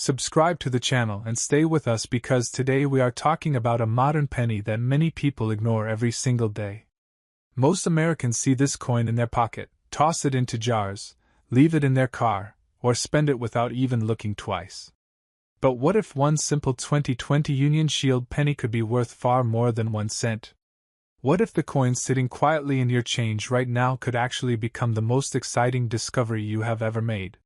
Subscribe to the channel and stay with us because today we are talking about a modern penny that many people ignore every single day. Most Americans see this coin in their pocket, toss it into jars, leave it in their car, or spend it without even looking twice. But what if one simple 2020 Union Shield penny could be worth far more than 1 cent? What if the coin sitting quietly in your change right now could actually become the most exciting discovery you have ever made?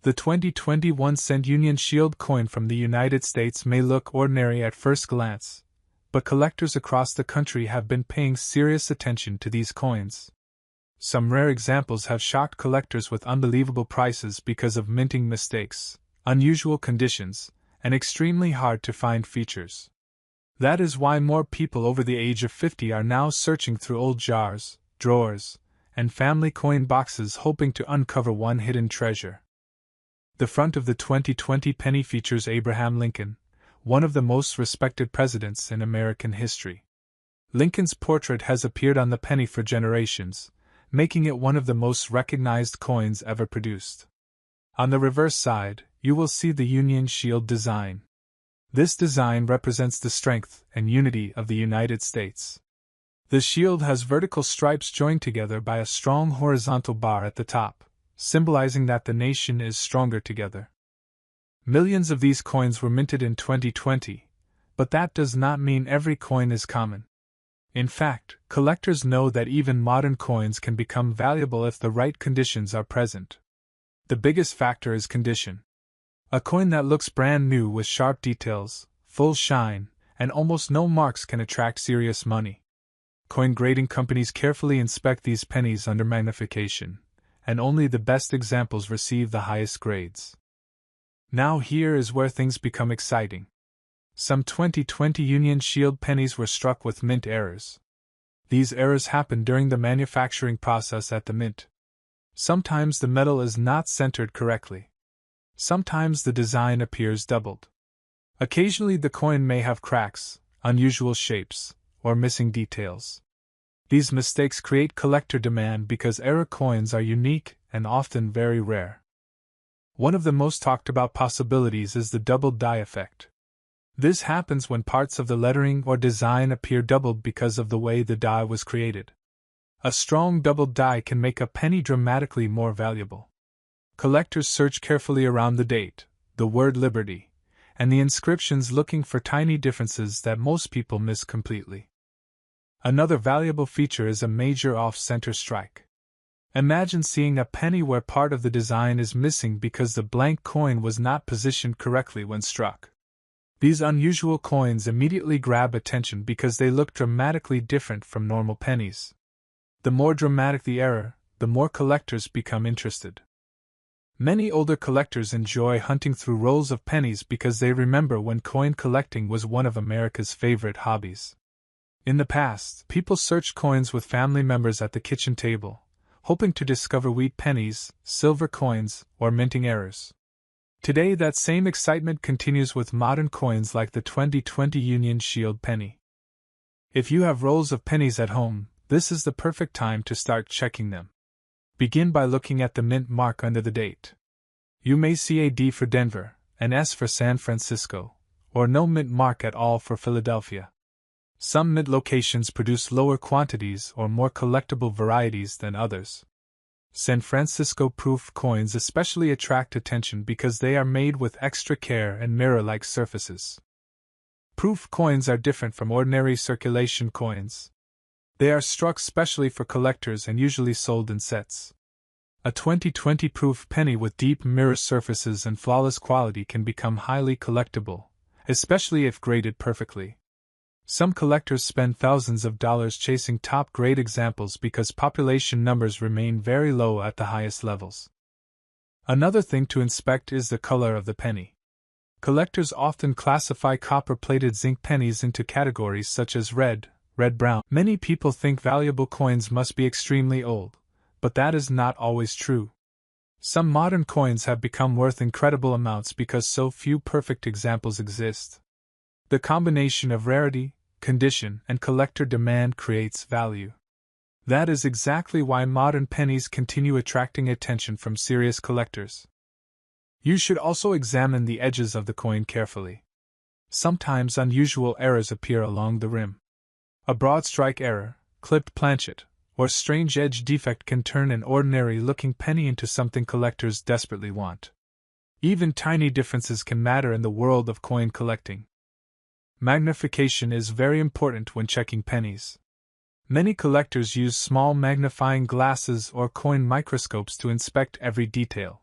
The 2020 1-cent Union Shield coin from the United States may look ordinary at first glance, but collectors across the country have been paying serious attention to these coins. Some rare examples have shocked collectors with unbelievable prices because of minting mistakes, unusual conditions, and extremely hard-to-find features. That is why more people over the age of 50 are now searching through old jars, drawers, and family coin boxes hoping to uncover one hidden treasure. The front of the 2020 penny features Abraham Lincoln, one of the most respected presidents in American history. Lincoln's portrait has appeared on the penny for generations, making it one of the most recognized coins ever produced. On the reverse side, you will see the Union Shield design. This design represents the strength and unity of the United States. The shield has vertical stripes joined together by a strong horizontal bar at the top, symbolizing that the nation is stronger together. Millions of these coins were minted in 2020, but that does not mean every coin is common. In fact, collectors know that even modern coins can become valuable if the right conditions are present. The biggest factor is condition. A coin that looks brand new with sharp details, full shine, and almost no marks can attract serious money. Coin grading companies carefully inspect these pennies under magnification, and only the best examples receive the highest grades. Now here is where things become exciting. Some 2020 Union Shield pennies were struck with mint errors. These errors happen during the manufacturing process at the mint. Sometimes the metal is not centered correctly. Sometimes the design appears doubled. Occasionally the coin may have cracks, unusual shapes, or missing details. These mistakes create collector demand because error coins are unique and often very rare. One of the most talked about possibilities is the doubled die effect. This happens when parts of the lettering or design appear doubled because of the way the die was created. A strong doubled die can make a penny dramatically more valuable. Collectors search carefully around the date, the word Liberty, and the inscriptions looking for tiny differences that most people miss completely. Another valuable feature is a major off-center strike. Imagine seeing a penny where part of the design is missing because the blank coin was not positioned correctly when struck. These unusual coins immediately grab attention because they look dramatically different from normal pennies. The more dramatic the error, the more collectors become interested. Many older collectors enjoy hunting through rolls of pennies because they remember when coin collecting was one of America's favorite hobbies. In the past, people searched coins with family members at the kitchen table, hoping to discover wheat pennies, silver coins, or minting errors. Today that same excitement continues with modern coins like the 2020 Union Shield penny. If you have rolls of pennies at home, this is the perfect time to start checking them. Begin by looking at the mint mark under the date. You may see a D for Denver, an S for San Francisco, or no mint mark at all for Philadelphia. Some mint locations produce lower quantities or more collectible varieties than others. San Francisco proof coins especially attract attention because they are made with extra care and mirror-like surfaces. Proof coins are different from ordinary circulation coins. They are struck specially for collectors and usually sold in sets. A 2020 proof penny with deep mirror surfaces and flawless quality can become highly collectible, especially if graded perfectly. Some collectors spend thousands of dollars chasing top-grade examples because population numbers remain very low at the highest levels. Another thing to inspect is the color of the penny. Collectors often classify copper-plated zinc pennies into categories such as red, red-brown. Many people think valuable coins must be extremely old, but that is not always true. Some modern coins have become worth incredible amounts because so few perfect examples exist. The combination of rarity, condition, and collector demand creates value. That is exactly why modern pennies continue attracting attention from serious collectors. You should also examine the edges of the coin carefully. Sometimes unusual errors appear along the rim. A broad strike error, clipped planchet, or strange edge defect can turn an ordinary-looking penny into something collectors desperately want. Even tiny differences can matter in the world of coin collecting. Magnification is very important when checking pennies. Many collectors use small magnifying glasses or coin microscopes to inspect every detail.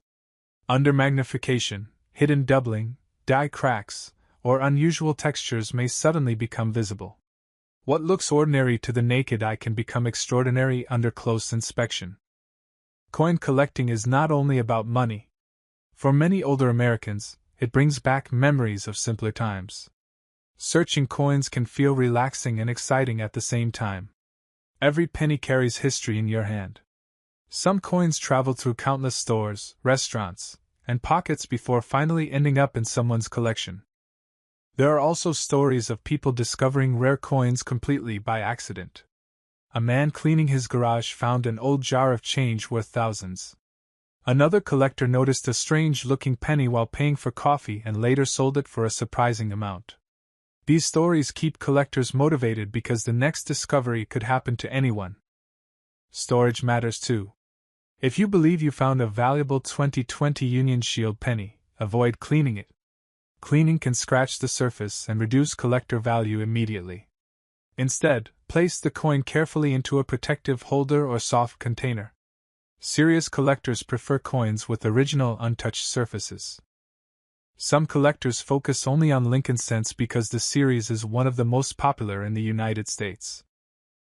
Under magnification, hidden doubling, die cracks, or unusual textures may suddenly become visible. What looks ordinary to the naked eye can become extraordinary under close inspection. Coin collecting is not only about money. For many older Americans, it brings back memories of simpler times. Searching coins can feel relaxing and exciting at the same time. Every penny carries history in your hand. Some coins travel through countless stores, restaurants, and pockets before finally ending up in someone's collection. There are also stories of people discovering rare coins completely by accident. A man cleaning his garage found an old jar of change worth thousands. Another collector noticed a strange-looking penny while paying for coffee and later sold it for a surprising amount. These stories keep collectors motivated because the next discovery could happen to anyone. Storage matters too. If you believe you found a valuable 2020 Union Shield penny, avoid cleaning it. Cleaning can scratch the surface and reduce collector value immediately. Instead, place the coin carefully into a protective holder or soft container. Serious collectors prefer coins with original untouched surfaces. Some collectors focus only on Lincoln cents because the series is one of the most popular in the United States.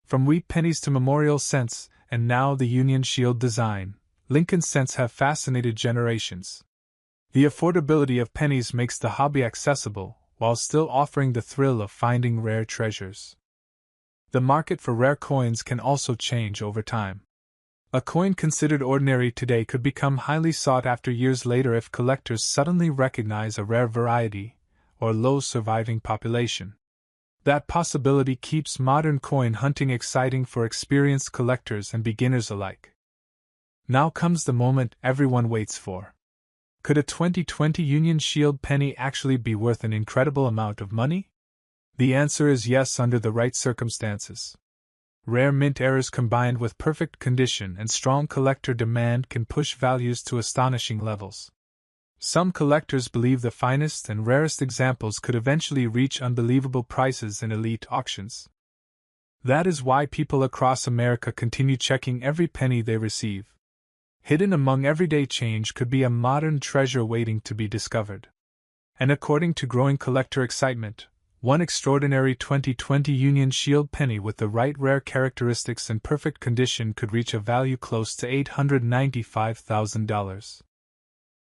From wheat pennies to memorial cents, and now the Union Shield design, Lincoln cents have fascinated generations. The affordability of pennies makes the hobby accessible, while still offering the thrill of finding rare treasures. The market for rare coins can also change over time. A coin considered ordinary today could become highly sought after years later if collectors suddenly recognize a rare variety or low surviving population. That possibility keeps modern coin hunting exciting for experienced collectors and beginners alike. Now comes the moment everyone waits for. Could a 2020 Union Shield penny actually be worth an incredible amount of money? The answer is yes under the right circumstances. Rare mint errors combined with perfect condition and strong collector demand can push values to astonishing levels. Some collectors believe the finest and rarest examples could eventually reach unbelievable prices in elite auctions. That is why people across America continue checking every penny they receive. Hidden among everyday change could be a modern treasure waiting to be discovered. And according to growing collector excitement, one extraordinary 2020 Union Shield penny with the right rare characteristics and perfect condition could reach a value close to $895,000.